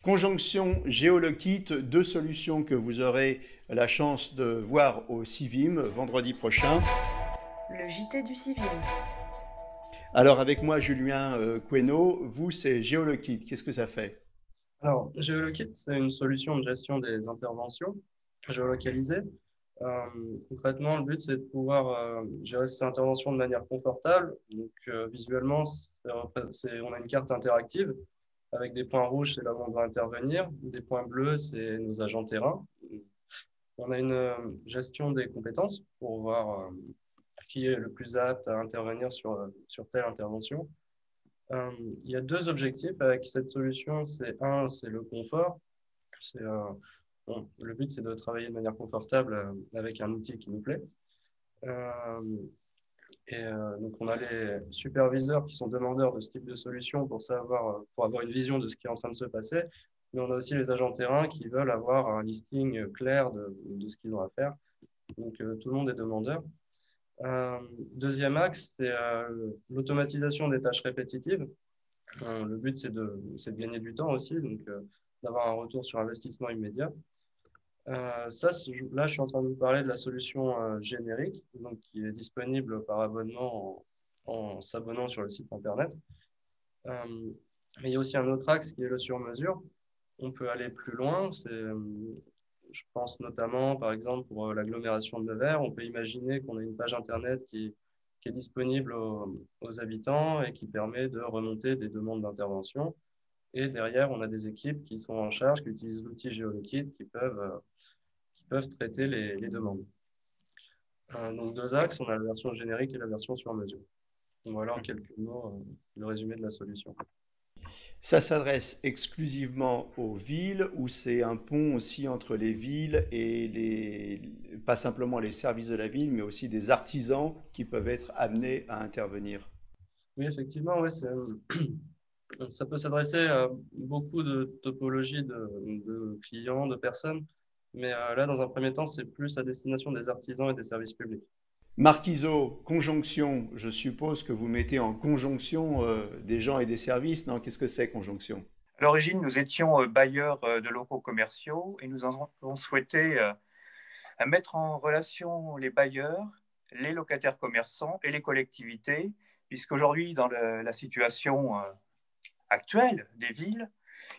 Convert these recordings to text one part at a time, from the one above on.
Conjonction GeoLockit, deux solutions que vous aurez la chance de voir au Civim vendredi prochain. Le JT du Civim. Alors avec moi Julien Queno, vous c'est GeoLockit, qu'est-ce que ça fait? Alors, GeoLocate, c'est une solution de gestion des interventions géolocalisées. Euh, Concrètement, le but, c'est de pouvoir gérer ces interventions de manière confortable. Donc, visuellement, on a une carte interactive avec des points rouges, c'est là où on doit intervenir. Des points bleus, c'est nos agents terrain. On a une gestion des compétences pour voir qui est le plus apte à intervenir sur telle intervention. Il y a deux objectifs avec cette solution. C'est le confort. Le but, c'est de travailler de manière confortable avec un outil qui nous plaît. Donc, on a les superviseurs qui sont demandeurs de ce type de solution pour avoir une vision de ce qui est en train de se passer. Mais on a aussi les agents terrain qui veulent avoir un listing clair de ce qu'ils ont à faire. Donc, tout le monde est demandeur. Deuxième axe, c'est l'automatisation des tâches répétitives. Le but, c'est de gagner du temps aussi, donc d'avoir un retour sur investissement immédiat. Là, je suis en train de vous parler de la solution générique, donc, qui est disponible par abonnement en s'abonnant sur le site Internet. Mais il y a aussi un autre axe qui est le sur-mesure. On peut aller plus loin. Je pense notamment, par exemple, pour l'agglomération de Nevers, on peut imaginer qu'on a une page Internet qui est disponible aux habitants et qui permet de remonter des demandes d'intervention. Et derrière, on a des équipes qui sont en charge, qui utilisent l'outil GeoLockit, qui peuvent traiter les demandes. Donc, deux axes, on a la version générique et la version sur mesure. Donc, voilà en quelques mots le résumé de la solution. Ça s'adresse exclusivement aux villes ou c'est un pont aussi entre les villes et pas simplement les services de la ville, mais aussi des artisans qui peuvent être amenés à intervenir? Oui, effectivement, ouais, ça peut s'adresser à beaucoup de topologies de clients, de personnes. Mais là, dans un premier temps, c'est plus à destination des artisans et des services publics. Marquiso, conjonction, je suppose que vous mettez en conjonction des gens et des services, non? Qu'est-ce que c'est conjonction? À l'origine, nous étions bailleurs de locaux commerciaux et nous avons souhaité mettre en relation les bailleurs, les locataires commerçants et les collectivités, puisqu'aujourd'hui, dans la situation actuelle des villes,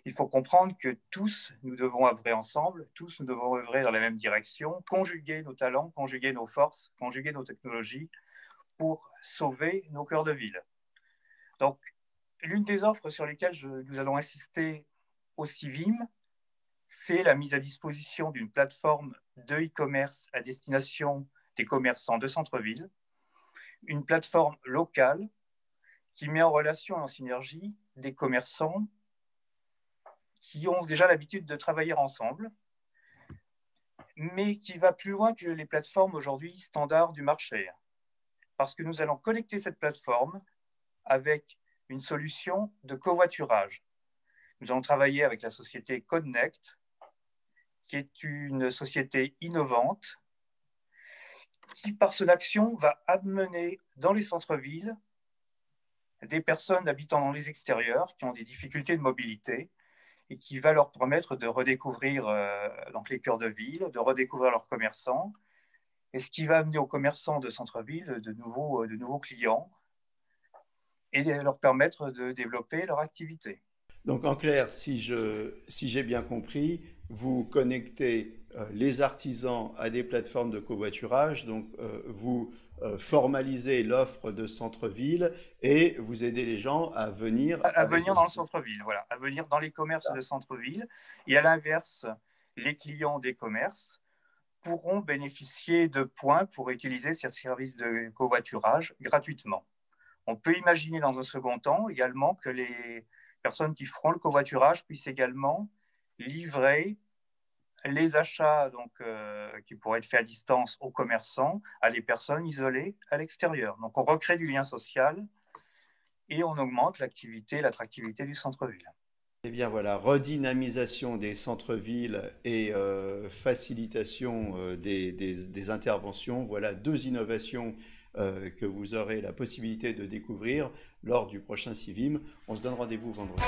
il faut comprendre que tous, nous devons œuvrer ensemble, tous, nous devons œuvrer dans la même direction, conjuguer nos talents, conjuguer nos forces, conjuguer nos technologies pour sauver nos cœurs de ville. Donc, l'une des offres sur lesquelles nous allons insister au Civim, c'est la mise à disposition d'une plateforme de e-commerce à destination des commerçants de centre-ville, une plateforme locale qui met en relation et en synergie des commerçants qui ont déjà l'habitude de travailler ensemble, mais qui va plus loin que les plateformes aujourd'hui standards du marché. Parce que nous allons connecter cette plateforme avec une solution de covoiturage. Nous allons travailler avec la société Connect, qui est une société innovante, qui, par son action, va amener dans les centres-villes des personnes habitant dans les extérieurs qui ont des difficultés de mobilité et qui va leur permettre de redécouvrir donc les cœurs de ville, de redécouvrir leurs commerçants, et ce qui va amener aux commerçants de centre-ville de nouveaux clients et leur permettre de développer leur activité. Donc en clair, si j'ai bien compris, vous connectez les artisans à des plateformes de covoiturage, donc vous formalisez l'offre de centre-ville et vous aidez les gens à venir. À venir dans le centre-ville, voilà, à venir dans les commerces de centre-ville. Et à l'inverse, les clients des commerces pourront bénéficier de points pour utiliser ces services de covoiturage gratuitement. On peut imaginer dans un second temps également que les personnes qui feront le covoiturage puissent également livrer les achats qui pourraient être faits à distance aux commerçants, à des personnes isolées à l'extérieur. Donc on recrée du lien social et on augmente l'attractivité du centre-ville. Eh bien voilà, redynamisation des centres-villes et facilitation des interventions, voilà deux innovations que vous aurez la possibilité de découvrir lors du prochain Civim. On se donne rendez-vous vendredi.